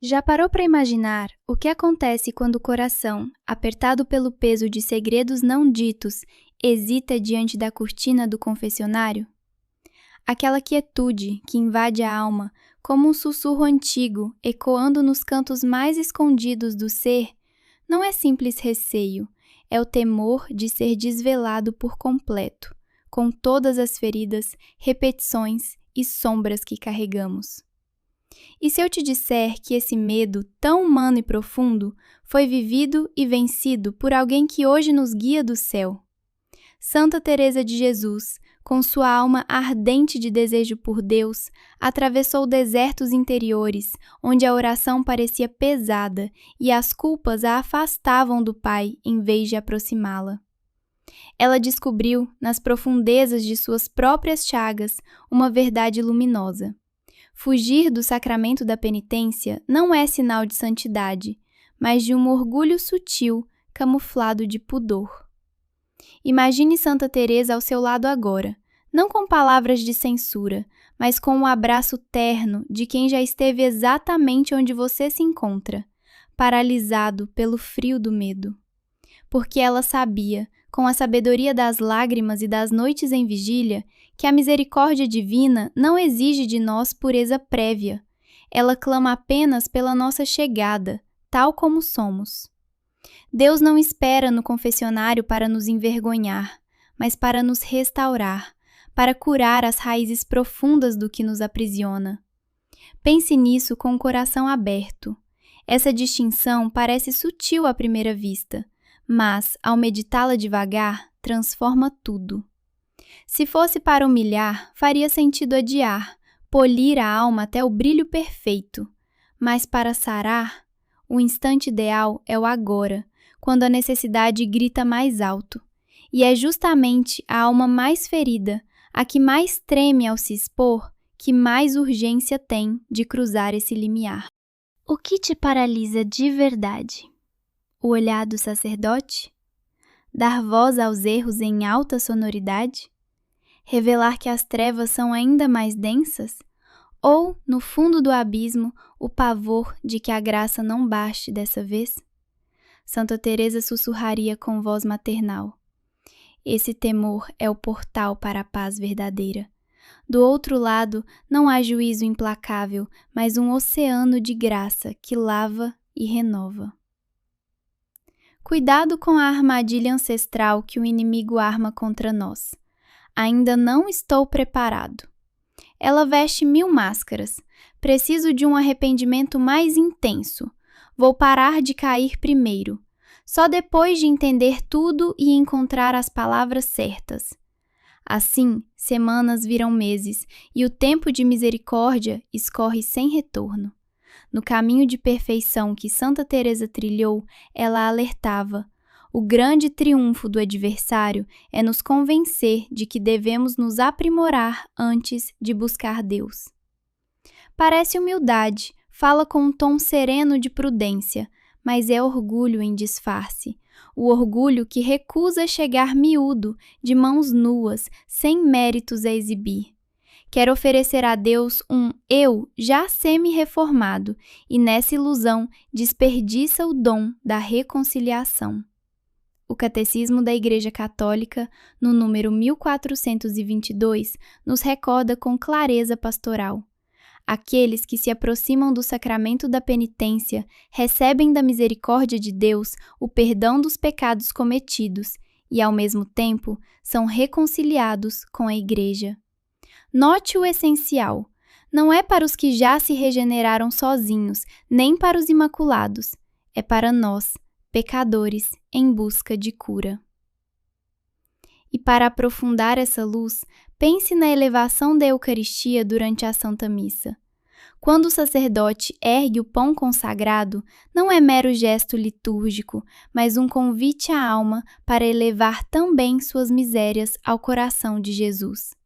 Já parou para imaginar o que acontece quando o coração, apertado pelo peso de segredos não ditos, hesita diante da cortina do confessionário? Aquela quietude que invade a alma, como um sussurro antigo ecoando nos cantos mais escondidos do ser, não é simples receio, é o temor de ser desvelado por completo, com todas as feridas, repetições e sombras que carregamos. E se eu te disser que esse medo, tão humano e profundo, foi vivido e vencido por alguém que hoje nos guia do céu? Santa Teresa de Jesus, com sua alma ardente de desejo por Deus, atravessou desertos interiores, onde a oração parecia pesada e as culpas a afastavam do Pai em vez de aproximá-la. Ela descobriu, nas profundezas de suas próprias chagas, uma verdade luminosa. Fugir do sacramento da penitência não é sinal de santidade, mas de um orgulho sutil, camuflado de pudor. Imagine Santa Teresa ao seu lado agora, não com palavras de censura, mas com um abraço terno de quem já esteve exatamente onde você se encontra, paralisado pelo frio do medo. Porque ela sabia, com a sabedoria das lágrimas e das noites em vigília, que a misericórdia divina não exige de nós pureza prévia. Ela clama apenas pela nossa chegada, tal como somos. Deus não espera no confessionário para nos envergonhar, mas para nos restaurar, para curar as raízes profundas do que nos aprisiona. Pense nisso com o coração aberto. Essa distinção parece sutil à primeira vista, mas, ao meditá-la devagar, transforma tudo. Se fosse para humilhar, faria sentido adiar, polir a alma até o brilho perfeito. Mas para sarar, o instante ideal é o agora, quando a necessidade grita mais alto. E é justamente a alma mais ferida, a que mais treme ao se expor, que mais urgência tem de cruzar esse limiar. O que te paralisa de verdade? O olhar do sacerdote? Dar voz aos erros em alta sonoridade? Revelar que as trevas são ainda mais densas? Ou, no fundo do abismo, o pavor de que a graça não baste dessa vez? Santa Teresa sussurraria com voz maternal: esse temor é o portal para a paz verdadeira. Do outro lado, não há juízo implacável, mas um oceano de graça que lava e renova. Cuidado com a armadilha ancestral que o inimigo arma contra nós. Ainda não estou preparado. Ela veste 1000 máscaras. Preciso de um arrependimento mais intenso. Vou parar de cair primeiro. Só depois de entender tudo e encontrar as palavras certas. Assim, semanas viram meses e o tempo de misericórdia escorre sem retorno. No caminho de perfeição que Santa Teresa trilhou, ela alertava: o grande triunfo do adversário é nos convencer de que devemos nos aprimorar antes de buscar Deus. Parece humildade, fala com um tom sereno de prudência, mas é orgulho em disfarce. O orgulho que recusa chegar miúdo, de mãos nuas, sem méritos a exibir. Quer oferecer a Deus um eu já semi-reformado e nessa ilusão desperdiça o dom da reconciliação. O Catecismo da Igreja Católica, no número 1422, nos recorda com clareza pastoral. Aqueles que se aproximam do sacramento da penitência recebem da misericórdia de Deus o perdão dos pecados cometidos e, ao mesmo tempo, são reconciliados com a Igreja. Note o essencial. Não é para os que já se regeneraram sozinhos, nem para os imaculados. É para nós, pecadores, em busca de cura. E para aprofundar essa luz, pense na elevação da Eucaristia durante a Santa Missa. Quando o sacerdote ergue o pão consagrado, não é mero gesto litúrgico, mas um convite à alma para elevar também suas misérias ao coração de Jesus.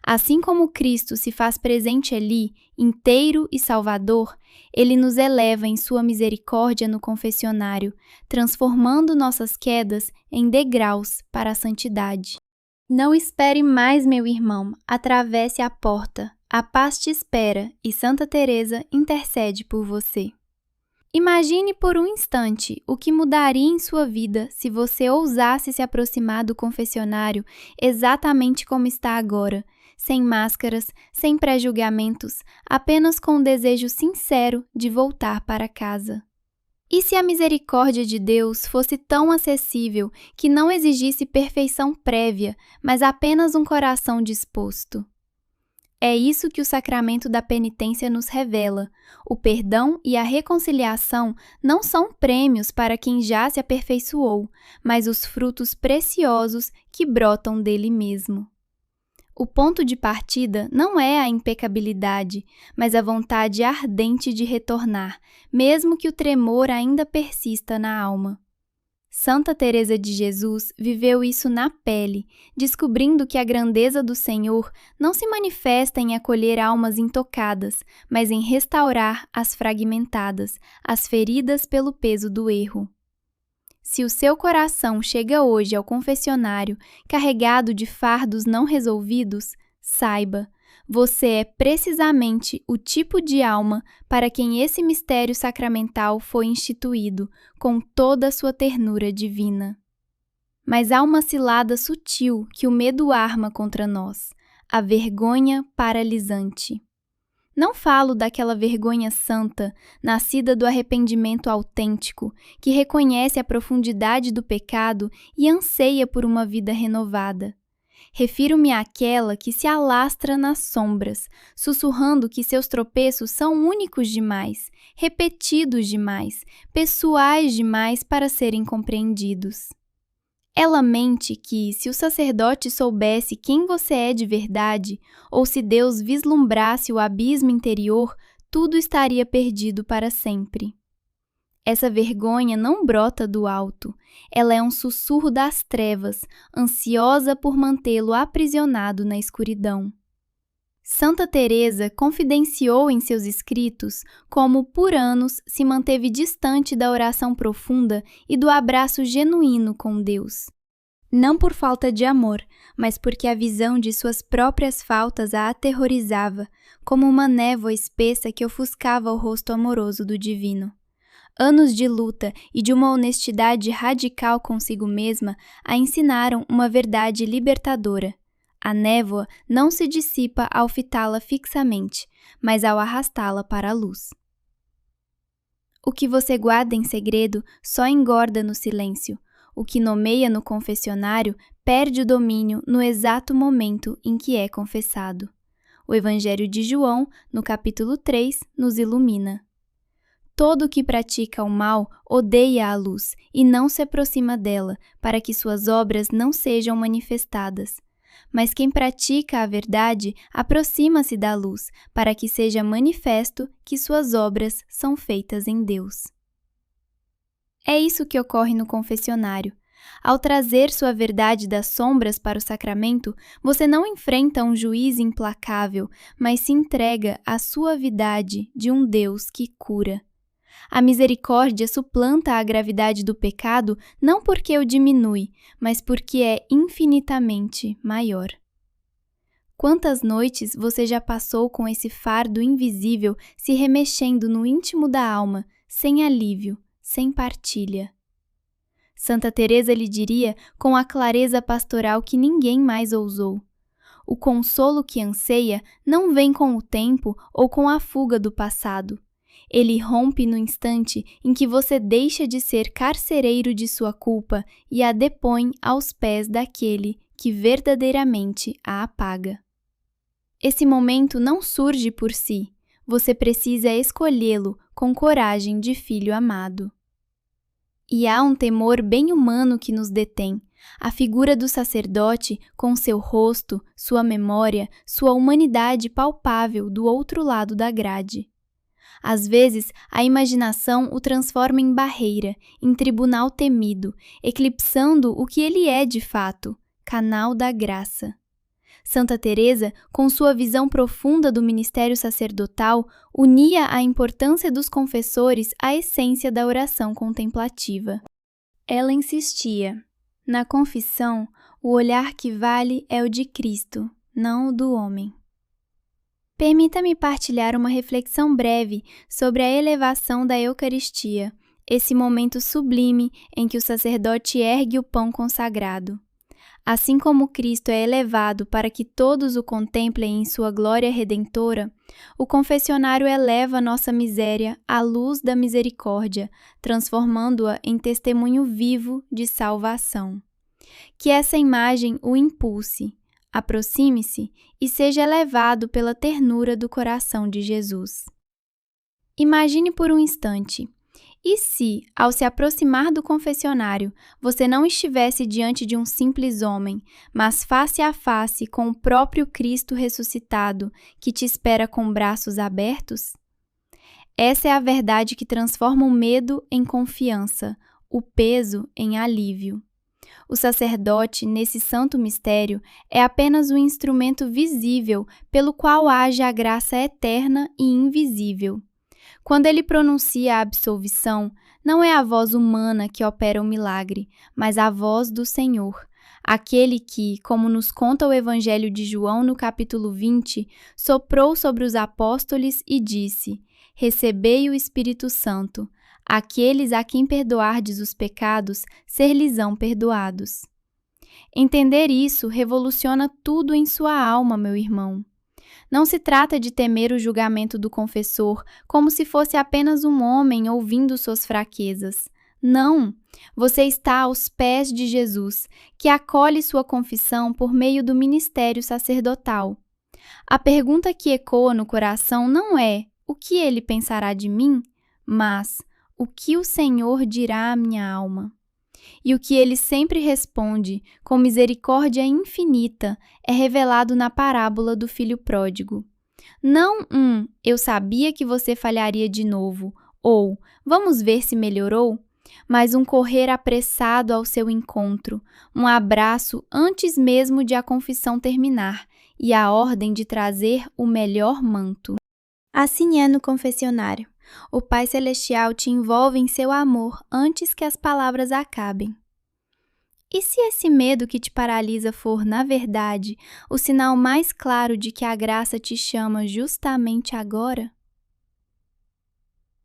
Assim como Cristo se faz presente ali, inteiro e salvador, Ele nos eleva em sua misericórdia no confessionário, transformando nossas quedas em degraus para a santidade. Não espere mais, meu irmão, atravesse a porta. A paz te espera e Santa Teresa intercede por você. Imagine por um instante o que mudaria em sua vida se você ousasse se aproximar do confessionário exatamente como está agora, sem máscaras, sem pré-julgamentos, apenas com o desejo sincero de voltar para casa. E se a misericórdia de Deus fosse tão acessível que não exigisse perfeição prévia, mas apenas um coração disposto? É isso que o sacramento da penitência nos revela. O perdão e a reconciliação não são prêmios para quem já se aperfeiçoou, mas os frutos preciosos que brotam dele mesmo. O ponto de partida não é a impecabilidade, mas a vontade ardente de retornar, mesmo que o tremor ainda persista na alma. Santa Teresa de Jesus viveu isso na pele, descobrindo que a grandeza do Senhor não se manifesta em acolher almas intocadas, mas em restaurar as fragmentadas, as feridas pelo peso do erro. Se o seu coração chega hoje ao confessionário carregado de fardos não resolvidos, saiba, você é precisamente o tipo de alma para quem esse mistério sacramental foi instituído, com toda a sua ternura divina. Mas há uma cilada sutil que o medo arma contra nós, a vergonha paralisante. Não falo daquela vergonha santa, nascida do arrependimento autêntico, que reconhece a profundidade do pecado e anseia por uma vida renovada. Refiro-me àquela que se alastra nas sombras, sussurrando que seus tropeços são únicos demais, repetidos demais, pessoais demais para serem compreendidos. Ela mente que, se o sacerdote soubesse quem você é de verdade, ou se Deus vislumbrasse o abismo interior, tudo estaria perdido para sempre. Essa vergonha não brota do alto, ela é um sussurro das trevas, ansiosa por mantê-lo aprisionado na escuridão. Santa Teresa confidenciou em seus escritos como por anos se manteve distante da oração profunda e do abraço genuíno com Deus. Não por falta de amor, mas porque a visão de suas próprias faltas a aterrorizava, como uma névoa espessa que ofuscava o rosto amoroso do Divino. Anos de luta e de uma honestidade radical consigo mesma a ensinaram uma verdade libertadora. A névoa não se dissipa ao fitá-la fixamente, mas ao arrastá-la para a luz. O que você guarda em segredo só engorda no silêncio. O que nomeia no confessionário perde o domínio no exato momento em que é confessado. O Evangelho de João, no capítulo 3, nos ilumina. Todo o que pratica o mal odeia a luz e não se aproxima dela, para que suas obras não sejam manifestadas. Mas quem pratica a verdade aproxima-se da luz, para que seja manifesto que suas obras são feitas em Deus. É isso que ocorre no confessionário. Ao trazer sua verdade das sombras para o sacramento, você não enfrenta um juiz implacável, mas se entrega à suavidade de um Deus que cura. A misericórdia suplanta a gravidade do pecado não porque o diminui, mas porque é infinitamente maior. Quantas noites você já passou com esse fardo invisível se remexendo no íntimo da alma, sem alívio, sem partilha? Santa Teresa lhe diria com a clareza pastoral que ninguém mais ousou: o consolo que anseia não vem com o tempo ou com a fuga do passado. Ele rompe no instante em que você deixa de ser carcereiro de sua culpa e a depõe aos pés daquele que verdadeiramente a apaga. Esse momento não surge por si, você precisa escolhê-lo com coragem de filho amado. E há um temor bem humano que nos detém, a figura do sacerdote com seu rosto, sua memória, sua humanidade palpável do outro lado da grade. Às vezes, a imaginação o transforma em barreira, em tribunal temido, eclipsando o que ele é de fato, canal da graça. Santa Teresa, com sua visão profunda do ministério sacerdotal, unia a importância dos confessores à essência da oração contemplativa. Ela insistia: na confissão, o olhar que vale é o de Cristo, não o do homem. Permita-me partilhar uma reflexão breve sobre a elevação da Eucaristia, esse momento sublime em que o sacerdote ergue o pão consagrado. Assim como Cristo é elevado para que todos o contemplem em sua glória redentora, o confessionário eleva nossa miséria à luz da misericórdia, transformando-a em testemunho vivo de salvação. Que essa imagem o impulse, aproxime-se e seja elevado pela ternura do coração de Jesus. Imagine por um instante. E se, ao se aproximar do confessionário, você não estivesse diante de um simples homem, mas face a face com o próprio Cristo ressuscitado, que te espera com braços abertos? Essa é a verdade que transforma o medo em confiança, o peso em alívio. O sacerdote, nesse santo mistério, é apenas o instrumento visível pelo qual age a graça eterna e invisível. Quando ele pronuncia a absolvição, não é a voz humana que opera o milagre, mas a voz do Senhor, aquele que, como nos conta o Evangelho de João no capítulo 20, soprou sobre os apóstolos e disse: Recebei o Espírito Santo, aqueles a quem perdoardes os pecados, ser-lhes-ão perdoados. Entender isso revoluciona tudo em sua alma, meu irmão. Não se trata de temer o julgamento do confessor como se fosse apenas um homem ouvindo suas fraquezas. Não! Você está aos pés de Jesus, que acolhe sua confissão por meio do ministério sacerdotal. A pergunta que ecoa no coração não é: o que ele pensará de mim? Mas: o que o Senhor dirá à minha alma? E o que ele sempre responde, com misericórdia infinita, é revelado na parábola do filho pródigo. Não eu sabia que você falharia de novo, ou vamos ver se melhorou, mas um correr apressado ao seu encontro, um abraço antes mesmo de a confissão terminar e a ordem de trazer o melhor manto. Assim é no confessionário. O Pai Celestial te envolve em seu amor antes que as palavras acabem. E se esse medo que te paralisa for, na verdade, o sinal mais claro de que a graça te chama justamente agora?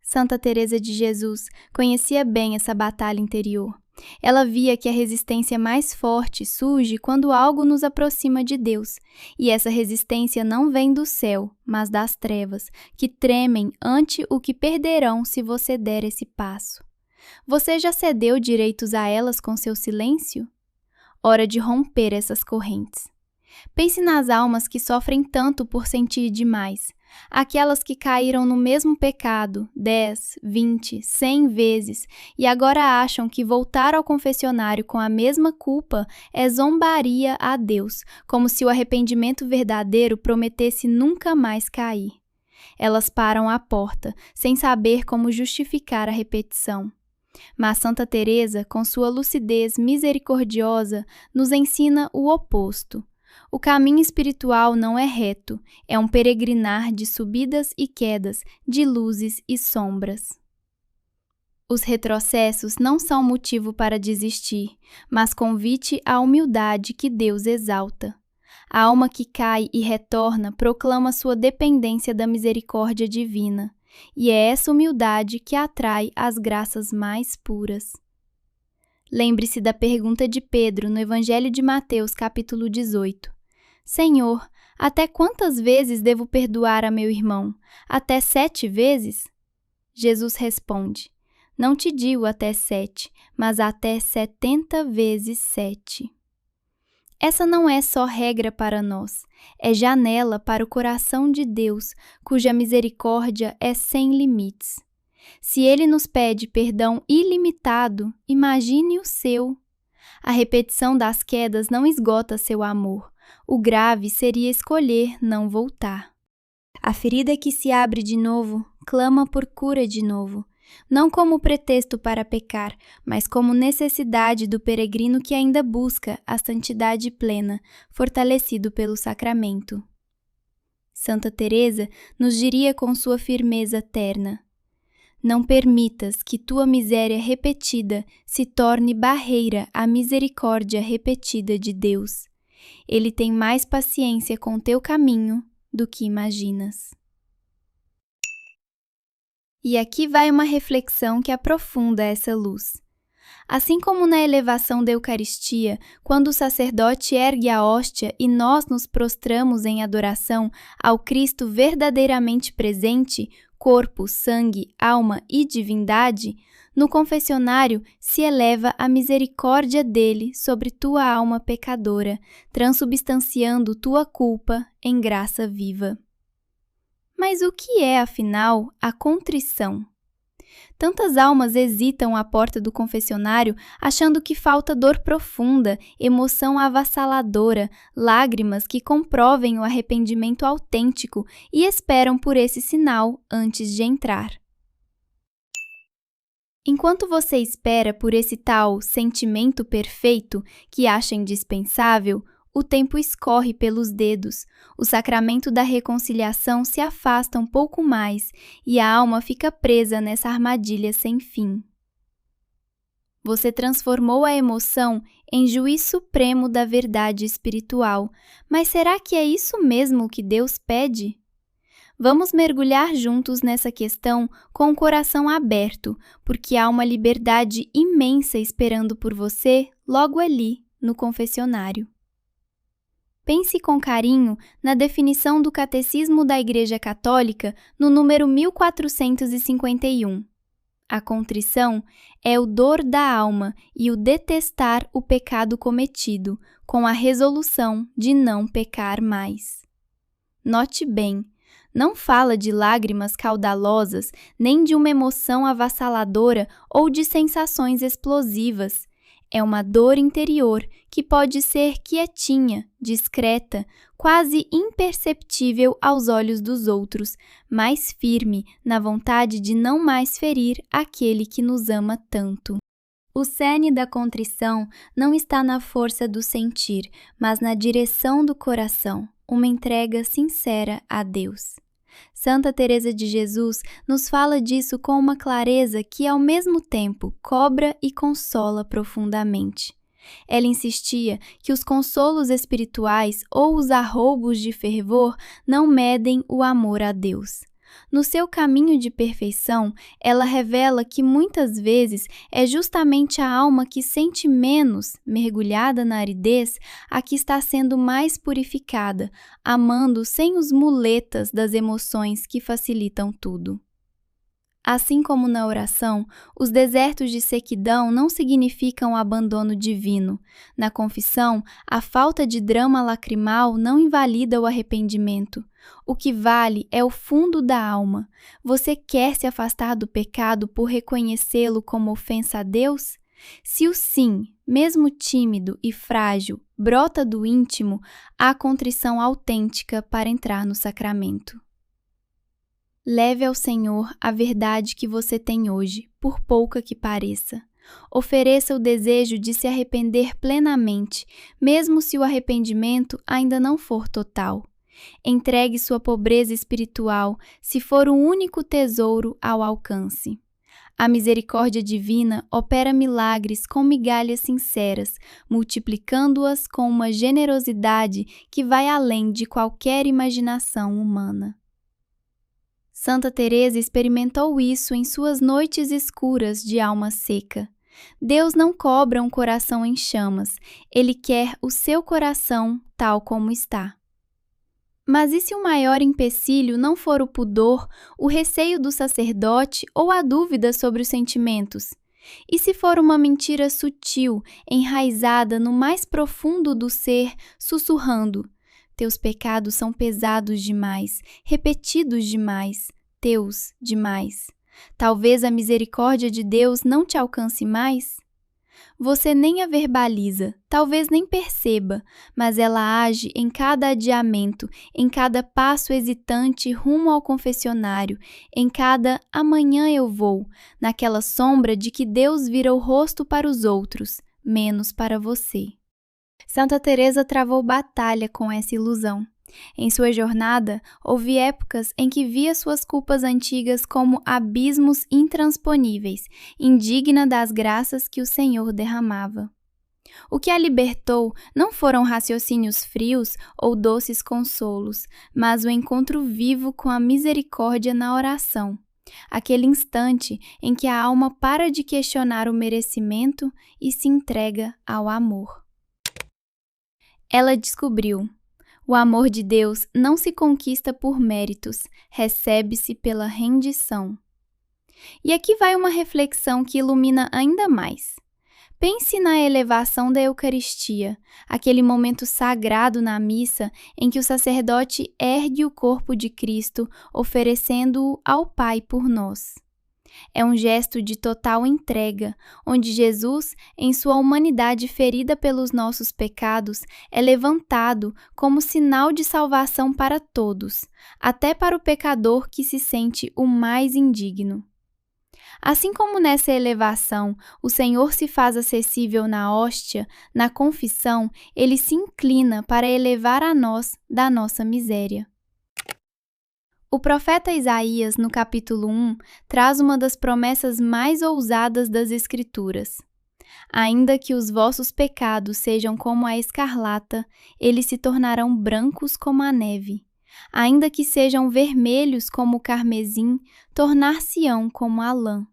Santa Teresa de Jesus conhecia bem essa batalha interior. Ela via que a resistência mais forte surge quando algo nos aproxima de Deus, e essa resistência não vem do céu, mas das trevas, que tremem ante o que perderão se você der esse passo. Você já cedeu direitos a elas com seu silêncio? Hora de romper essas correntes. Pense nas almas que sofrem tanto por sentir demais, aquelas que caíram no mesmo pecado 10, 20, 100 vezes e agora acham que voltar ao confessionário com a mesma culpa é zombaria a Deus, como se o arrependimento verdadeiro prometesse nunca mais cair. Elas param à porta, sem saber como justificar a repetição. Mas Santa Teresa, com sua lucidez misericordiosa, nos ensina o oposto. O caminho espiritual não é reto, é um peregrinar de subidas e quedas, de luzes e sombras. Os retrocessos não são motivo para desistir, mas convite à humildade que Deus exalta. A alma que cai e retorna proclama sua dependência da misericórdia divina, e é essa humildade que atrai as graças mais puras. Lembre-se da pergunta de Pedro no Evangelho de Mateus, capítulo 18. Senhor, até quantas vezes devo perdoar a meu irmão? Até 7 vezes? Jesus responde: Não te digo até 7, mas até 70 vezes 7. Essa não é só regra para nós, é janela para o coração de Deus, cuja misericórdia é sem limites. Se Ele nos pede perdão ilimitado, imagine o seu. A repetição das quedas não esgota seu amor. O grave seria escolher não voltar. A ferida que se abre de novo clama por cura de novo, não como pretexto para pecar, mas como necessidade do peregrino que ainda busca a santidade plena, fortalecido pelo sacramento. Santa Teresa nos diria com sua firmeza terna: Não permitas que tua miséria repetida se torne barreira à misericórdia repetida de Deus. Ele tem mais paciência com teu caminho do que imaginas. E aqui vai uma reflexão que aprofunda essa luz. Assim como na elevação da Eucaristia, quando o sacerdote ergue a hóstia e nós nos prostramos em adoração ao Cristo verdadeiramente presente, corpo, sangue, alma e divindade, no confessionário se eleva a misericórdia dele sobre tua alma pecadora, transubstanciando tua culpa em graça viva. Mas o que é, afinal, a contrição? Tantas almas hesitam à porta do confessionário achando que falta dor profunda, emoção avassaladora, lágrimas que comprovem o arrependimento autêntico e esperam por esse sinal antes de entrar. Enquanto você espera por esse tal sentimento perfeito que acha indispensável, o tempo escorre pelos dedos, o sacramento da reconciliação se afasta um pouco mais e a alma fica presa nessa armadilha sem fim. Você transformou a emoção em juiz supremo da verdade espiritual, mas será que é isso mesmo que Deus pede? Vamos mergulhar juntos nessa questão com o coração aberto, porque há uma liberdade imensa esperando por você logo ali, no confessionário. Pense com carinho na definição do Catecismo da Igreja Católica no número 1451. A contrição é o dor da alma e o detestar o pecado cometido, com a resolução de não pecar mais. Note bem, não fala de lágrimas caudalosas, nem de uma emoção avassaladora ou de sensações explosivas. É uma dor interior que pode ser quietinha, discreta, quase imperceptível aos olhos dos outros, mas firme na vontade de não mais ferir aquele que nos ama tanto. O cerne da contrição não está na força do sentir, mas na direção do coração, uma entrega sincera a Deus. Santa Teresa de Jesus nos fala disso com uma clareza que, ao mesmo tempo, cobra e consola profundamente. Ela insistia que os consolos espirituais ou os arroubos de fervor não medem o amor a Deus. No seu caminho de perfeição, ela revela que muitas vezes é justamente a alma que sente menos, mergulhada na aridez, a que está sendo mais purificada, amando sem os muletas das emoções que facilitam tudo. Assim como na oração, os desertos de sequidão não significam abandono divino. Na confissão, a falta de drama lacrimal não invalida o arrependimento. O que vale é o fundo da alma. Você quer se afastar do pecado por reconhecê-lo como ofensa a Deus? Se o sim, mesmo tímido e frágil, brota do íntimo, há contrição autêntica para entrar no sacramento. Leve ao Senhor a verdade que você tem hoje, por pouca que pareça. Ofereça o desejo de se arrepender plenamente, mesmo se o arrependimento ainda não for total. Entregue sua pobreza espiritual, se for o único tesouro ao alcance. A misericórdia divina opera milagres com migalhas sinceras, multiplicando-as com uma generosidade que vai além de qualquer imaginação humana. Santa Teresa experimentou isso em suas noites escuras de alma seca. Deus não cobra um coração em chamas, Ele quer o seu coração tal como está. Mas e se o maior empecilho não for o pudor, o receio do sacerdote ou a dúvida sobre os sentimentos? E se for uma mentira sutil, enraizada no mais profundo do ser, sussurrando: teus pecados são pesados demais, repetidos demais, teus demais. Talvez a misericórdia de Deus não te alcance mais? Você nem a verbaliza, talvez nem perceba, mas ela age em cada adiamento, em cada passo hesitante rumo ao confessionário, em cada amanhã eu vou, naquela sombra de que Deus vira o rosto para os outros, menos para você. Santa Teresa travou batalha com essa ilusão. Em sua jornada, houve épocas em que via suas culpas antigas como abismos intransponíveis, indigna das graças que o Senhor derramava. O que a libertou não foram raciocínios frios ou doces consolos, mas o encontro vivo com a misericórdia na oração. Aquele instante em que a alma para de questionar o merecimento e se entrega ao amor. Ela descobriu: o amor de Deus não se conquista por méritos, recebe-se pela rendição. E aqui vai uma reflexão que ilumina ainda mais. Pense na elevação da Eucaristia, aquele momento sagrado na missa em que o sacerdote ergue o corpo de Cristo, oferecendo-o ao Pai por nós. É um gesto de total entrega, onde Jesus, em sua humanidade ferida pelos nossos pecados, é levantado como sinal de salvação para todos, até para o pecador que se sente o mais indigno. Assim como nessa elevação o Senhor se faz acessível na hóstia, na confissão, Ele se inclina para elevar a nós da nossa miséria. O profeta Isaías, no capítulo 1, traz uma das promessas mais ousadas das Escrituras. Ainda que os vossos pecados sejam como a escarlata, eles se tornarão brancos como a neve. Ainda que sejam vermelhos como o carmesim, tornar-se-ão como a lã.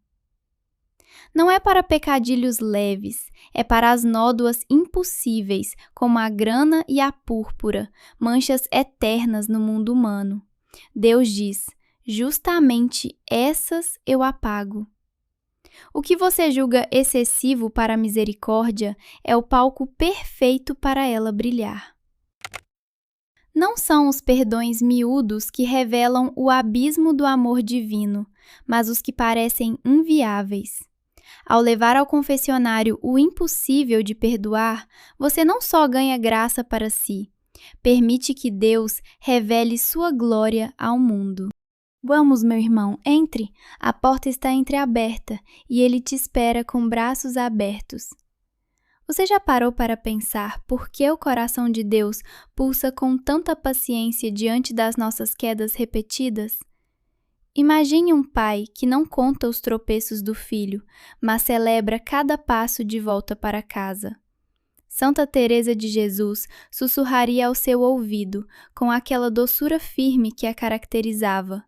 Não é para pecadilhos leves, é para as nódoas impossíveis, como a grana e a púrpura, manchas eternas no mundo humano. Deus diz: justamente essas eu apago. O que você julga excessivo para a misericórdia é o palco perfeito para ela brilhar. Não são os perdões miúdos que revelam o abismo do amor divino, mas os que parecem inviáveis. Ao levar ao confessionário o impossível de perdoar, você não só ganha graça para si, permite que Deus revele sua glória ao mundo. Vamos, meu irmão, entre. A porta está entreaberta e Ele te espera com braços abertos. Você já parou para pensar por que o coração de Deus pulsa com tanta paciência diante das nossas quedas repetidas? Imagine um pai que não conta os tropeços do filho, mas celebra cada passo de volta para casa. Santa Teresa de Jesus sussurraria ao seu ouvido, com aquela doçura firme que a caracterizava: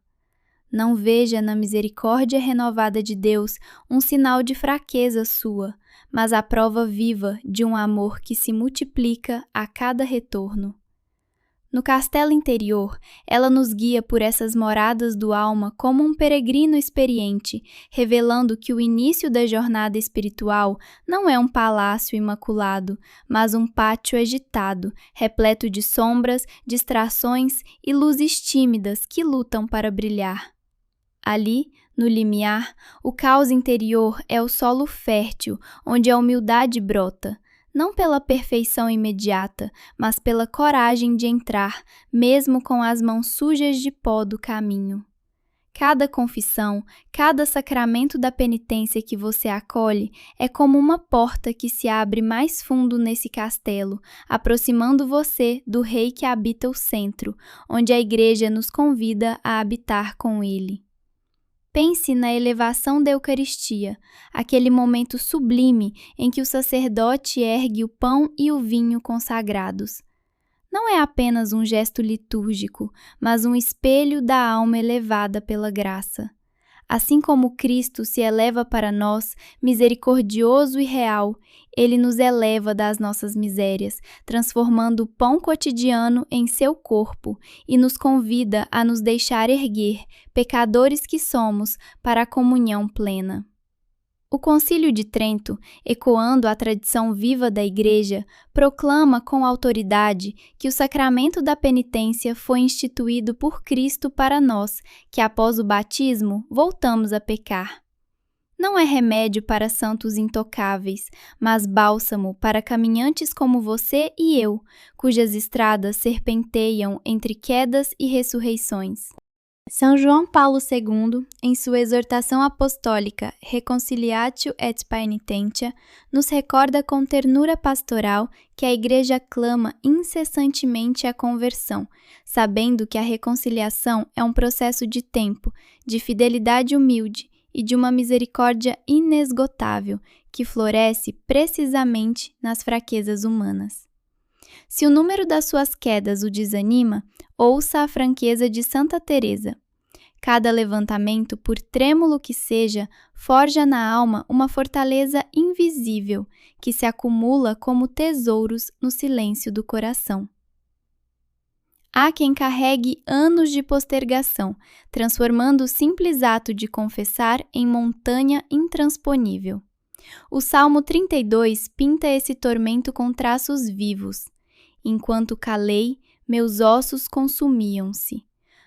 não veja na misericórdia renovada de Deus um sinal de fraqueza sua, mas a prova viva de um amor que se multiplica a cada retorno. No castelo interior, ela nos guia por essas moradas do alma como um peregrino experiente, revelando que o início da jornada espiritual não é um palácio imaculado, mas um pátio agitado, repleto de sombras, distrações e luzes tímidas que lutam para brilhar. Ali, no limiar, o caos interior é o solo fértil, onde a humildade brota, não pela perfeição imediata, mas pela coragem de entrar, mesmo com as mãos sujas de pó do caminho. Cada confissão, cada sacramento da penitência que você acolhe é como uma porta que se abre mais fundo nesse castelo, aproximando você do Rei que habita o centro, onde a Igreja nos convida a habitar com Ele. Pense na elevação da Eucaristia, aquele momento sublime em que o sacerdote ergue o pão e o vinho consagrados. Não é apenas um gesto litúrgico, mas um espelho da alma elevada pela graça. Assim como Cristo se eleva para nós, misericordioso e real, Ele nos eleva das nossas misérias, transformando o pão cotidiano em seu corpo e nos convida a nos deixar erguer, pecadores que somos, para a comunhão plena. O Concílio de Trento, ecoando a tradição viva da Igreja, proclama com autoridade que o sacramento da penitência foi instituído por Cristo para nós, que após o batismo voltamos a pecar. Não é remédio para santos intocáveis, mas bálsamo para caminhantes como você e eu, cujas estradas serpenteiam entre quedas e ressurreições. São João Paulo II, em sua exortação apostólica Reconciliatio et Paenitentia, nos recorda com ternura pastoral que a Igreja clama incessantemente a conversão, sabendo que a reconciliação é um processo de tempo, de fidelidade humilde e de uma misericórdia inesgotável que floresce precisamente nas fraquezas humanas. Se o número das suas quedas o desanima, ouça a franqueza de Santa Teresa. Cada levantamento, por trêmulo que seja, forja na alma uma fortaleza invisível que se acumula como tesouros no silêncio do coração. Há quem carregue anos de postergação, transformando o simples ato de confessar em montanha intransponível. O Salmo 32 pinta esse tormento com traços vivos. Enquanto calei, meus ossos consumiam-se.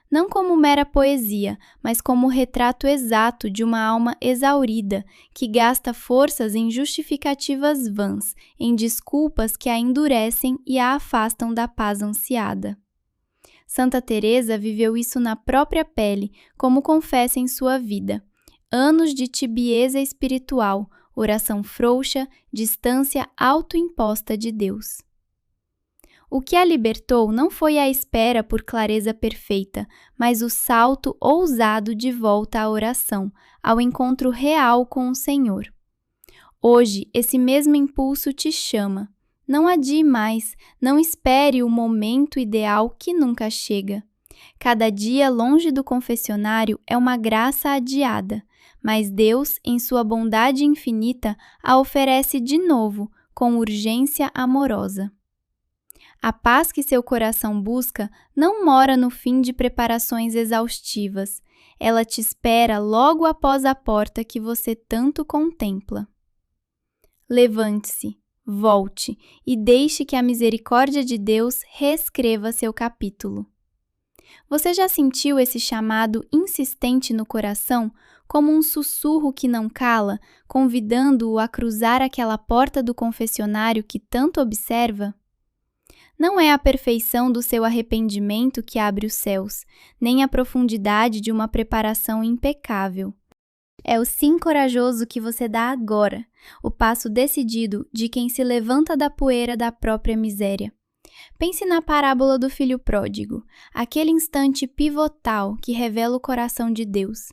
Não como mera poesia, mas como retrato exato de uma alma exaurida, que gasta forças em justificativas vãs, em desculpas que a endurecem e a afastam da paz ansiada. Santa Teresa viveu isso na própria pele, como confessa em sua vida. Anos de tibieza espiritual, oração frouxa, distância autoimposta de Deus. O que a libertou não foi a espera por clareza perfeita, mas o salto ousado de volta à oração, ao encontro real com o Senhor. Hoje, esse mesmo impulso te chama. Não adie mais, não espere o momento ideal que nunca chega. Cada dia longe do confessionário é uma graça adiada, mas Deus, em sua bondade infinita, a oferece de novo, com urgência amorosa. A paz que seu coração busca não mora no fim de preparações exaustivas. Ela te espera logo após a porta que você tanto contempla. Levante-se, volte e deixe que a misericórdia de Deus reescreva seu capítulo. Você já sentiu esse chamado insistente no coração, como um sussurro que não cala, convidando-o a cruzar aquela porta do confessionário que tanto observa? Não é a perfeição do seu arrependimento que abre os céus, nem a profundidade de uma preparação impecável. É o sim corajoso que você dá agora, o passo decidido de quem se levanta da poeira da própria miséria. Pense na parábola do filho pródigo, aquele instante pivotal que revela o coração de Deus.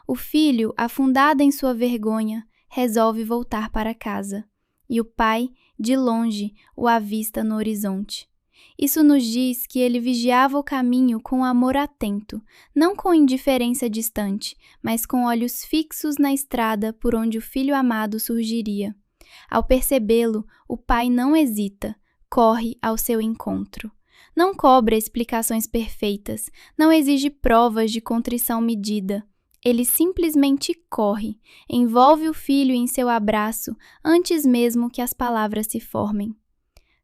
O filho, afundado em sua vergonha, resolve voltar para casa, e o pai, de longe, o avista no horizonte. Isso nos diz que ele vigiava o caminho com amor atento, não com indiferença distante, mas com olhos fixos na estrada por onde o filho amado surgiria. Ao percebê-lo, o pai não hesita, corre ao seu encontro. Não cobra explicações perfeitas, não exige provas de contrição medida. Ele simplesmente corre, envolve o filho em seu abraço antes mesmo que as palavras se formem.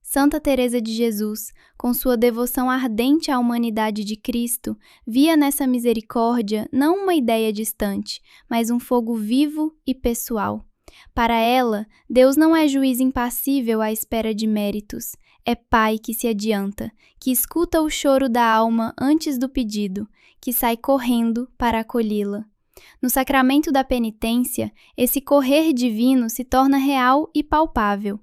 Santa Teresa de Jesus, com sua devoção ardente à humanidade de Cristo, via nessa misericórdia não uma ideia distante, mas um fogo vivo e pessoal. Para ela, Deus não é juiz impassível à espera de méritos, é Pai que se adianta, que escuta o choro da alma antes do pedido, que sai correndo para acolhê-la. No sacramento da penitência, esse correr divino se torna real e palpável.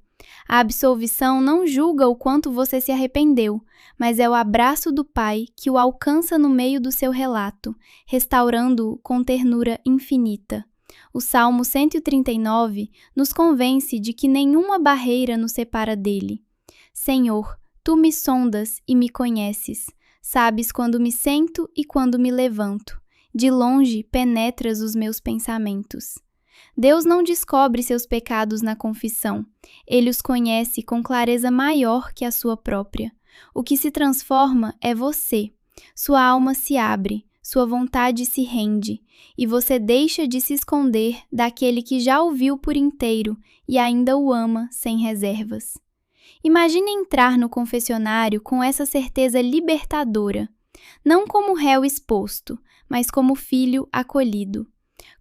A absolvição não julga o quanto você se arrependeu, mas é o abraço do Pai que o alcança no meio do seu relato, restaurando-o com ternura infinita. O Salmo 139 nos convence de que nenhuma barreira nos separa dele. Senhor, tu me sondas e me conheces. Sabes quando me sento e quando me levanto. De longe penetras os meus pensamentos. Deus não descobre seus pecados na confissão. Ele os conhece com clareza maior que a sua própria. O que se transforma é você. Sua alma se abre, sua vontade se rende, e você deixa de se esconder daquele que já o viu por inteiro e ainda o ama sem reservas. Imagine entrar no confessionário com essa certeza libertadora, não como réu exposto, mas como filho acolhido.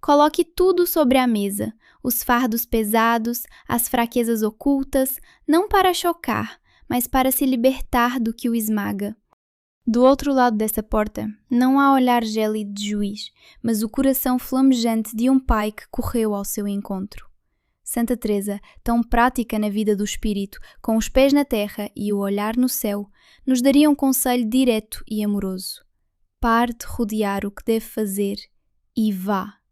Coloque tudo sobre a mesa, os fardos pesados, as fraquezas ocultas, não para chocar, mas para se libertar do que o esmaga. Do outro lado dessa porta, não há olhar gélido de juiz, mas o coração flamejante de um pai que correu ao seu encontro. Santa Teresa, tão prática na vida do espírito, com os pés na terra e o olhar no céu, nos daria um conselho direto e amoroso. Pare de rodear o que deve fazer e vá.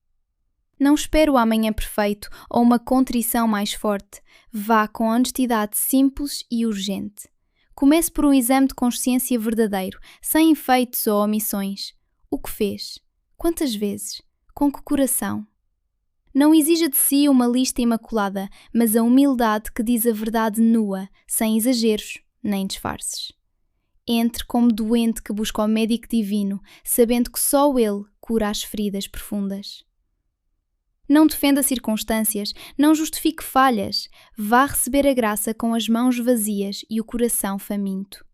Não espere o amanhã perfeito ou uma contrição mais forte. Vá com honestidade simples e urgente. Comece por um exame de consciência verdadeiro, sem efeitos ou omissões. O que fez? Quantas vezes? Com que coração? Não exija de si uma lista imaculada, mas a humildade que diz a verdade nua, sem exageros nem disfarces. Entre como doente que busca o médico divino, sabendo que só ele cura as feridas profundas. Não defenda circunstâncias, não justifique falhas. Vá receber a graça com as mãos vazias e o coração faminto.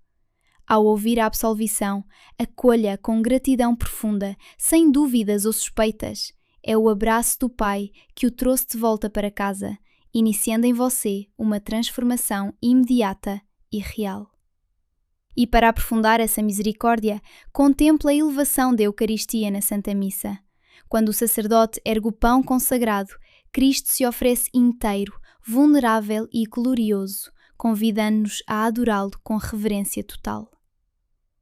Ao ouvir a absolvição, acolha com gratidão profunda, sem dúvidas ou suspeitas. É o abraço do Pai que o trouxe de volta para casa, iniciando em você uma transformação imediata e real. E para aprofundar essa misericórdia, contempla a elevação da Eucaristia na Santa Missa. Quando o sacerdote ergue o pão consagrado, Cristo se oferece inteiro, vulnerável e glorioso, convidando-nos a adorá-lo com reverência total.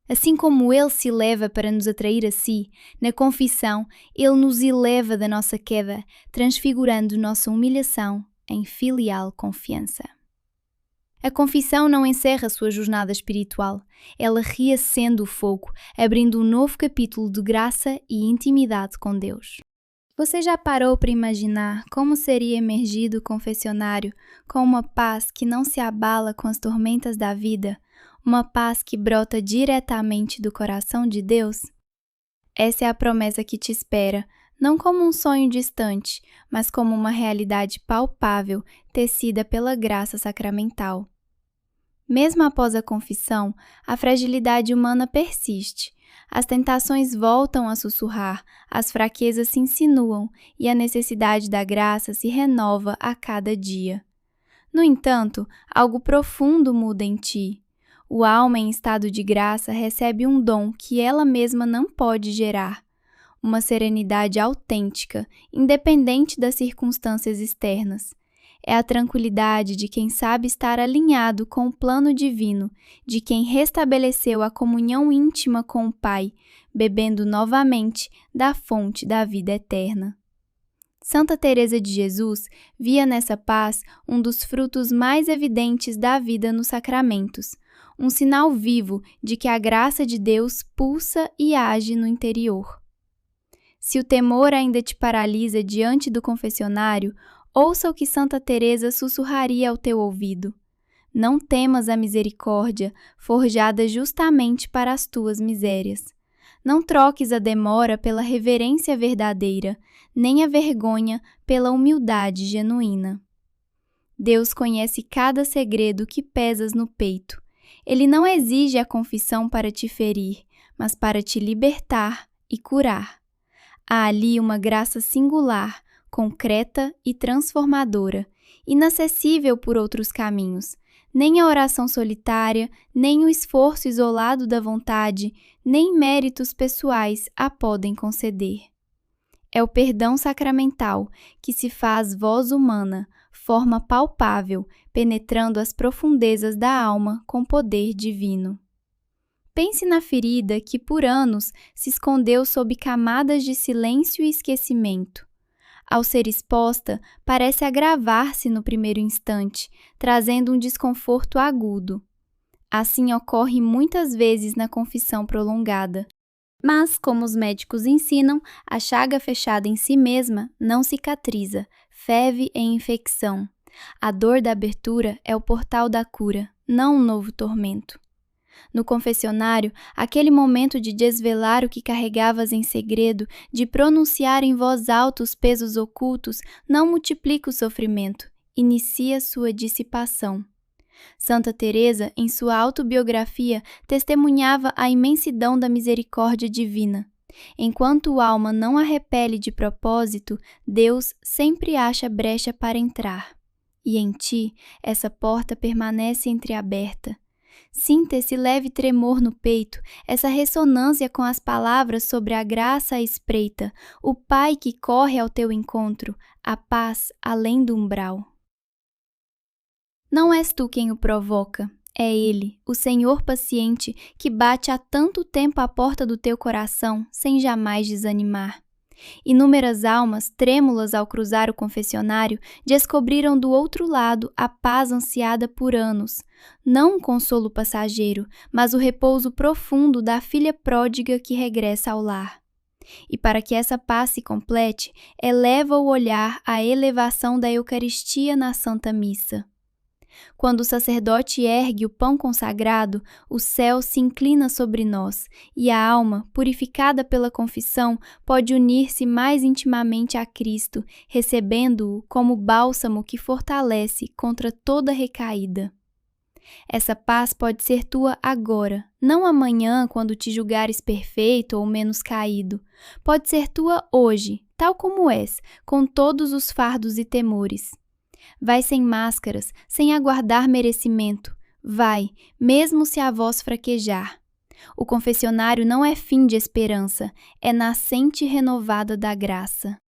Assim como Ele se eleva para nos atrair a si, na confissão, Ele nos eleva da nossa queda, transfigurando nossa humilhação em filial confiança. A confissão não encerra sua jornada espiritual, ela reacende o fogo, abrindo um novo capítulo de graça e intimidade com Deus. Você já parou para imaginar como seria emergido o confessionário com uma paz que não se abala com as tormentas da vida, uma paz que brota diretamente do coração de Deus? Essa é a promessa que te espera, não como um sonho distante, mas como uma realidade palpável tecida pela graça sacramental. Mesmo após a confissão, a fragilidade humana persiste. As tentações voltam a sussurrar, as fraquezas se insinuam e a necessidade da graça se renova a cada dia. No entanto, algo profundo muda em ti. O alma em estado de graça recebe um dom que ela mesma não pode gerar. Uma serenidade autêntica, independente das circunstâncias externas. É a tranquilidade de quem sabe estar alinhado com o plano divino, de quem restabeleceu a comunhão íntima com o Pai, bebendo novamente da fonte da vida eterna. Santa Teresa de Jesus via nessa paz um dos frutos mais evidentes da vida nos sacramentos, um sinal vivo de que a graça de Deus pulsa e age no interior. Se o temor ainda te paralisa diante do confessionário, ouça o que Santa Teresa sussurraria ao teu ouvido. Não temas a misericórdia, forjada justamente para as tuas misérias. Não troques a demora pela reverência verdadeira, nem a vergonha pela humildade genuína. Deus conhece cada segredo que pesas no peito. Ele não exige a confissão para te ferir, mas para te libertar e curar. Há ali uma graça singular, concreta e transformadora, inacessível por outros caminhos. Nem a oração solitária, nem o esforço isolado da vontade, nem méritos pessoais a podem conceder. É o perdão sacramental que se faz voz humana, forma palpável, penetrando as profundezas da alma com poder divino. Pense na ferida que por anos se escondeu sob camadas de silêncio e esquecimento. Ao ser exposta, parece agravar-se no primeiro instante, trazendo um desconforto agudo. Assim ocorre muitas vezes na confissão prolongada. Mas, como os médicos ensinam, a chaga fechada em si mesma não cicatriza, feve em infecção. A dor da abertura é o portal da cura, não um novo tormento. No confessionário, aquele momento de desvelar o que carregavas em segredo, de pronunciar em voz alta os pesos ocultos, não multiplica o sofrimento, inicia sua dissipação. Santa Teresa, em sua autobiografia, testemunhava a imensidão da misericórdia divina. Enquanto a alma não a repele de propósito, Deus sempre acha brecha para entrar. E em ti, essa porta permanece entreaberta. Sinta esse leve tremor no peito, essa ressonância com as palavras sobre a graça à espreita, o Pai que corre ao teu encontro, a paz além do umbral. Não és tu quem o provoca, é Ele, o Senhor paciente, que bate há tanto tempo à porta do teu coração, sem jamais desanimar. Inúmeras almas, trêmulas ao cruzar o confessionário, descobriram do outro lado a paz ansiada por anos, não um consolo passageiro, mas o repouso profundo da filha pródiga que regressa ao lar. E para que essa paz se complete, eleva o olhar à elevação da Eucaristia na Santa Missa. Quando o sacerdote ergue o pão consagrado, o céu se inclina sobre nós, e a alma, purificada pela confissão, pode unir-se mais intimamente a Cristo, recebendo-o como bálsamo que fortalece contra toda recaída. Essa paz pode ser tua agora, não amanhã, quando te julgares perfeito ou menos caído. Pode ser tua hoje, tal como és, com todos os fardos e temores. Vai sem máscaras, sem aguardar merecimento. Vai, mesmo se a voz fraquejar. O confessionário não é fim de esperança, é nascente renovada da graça.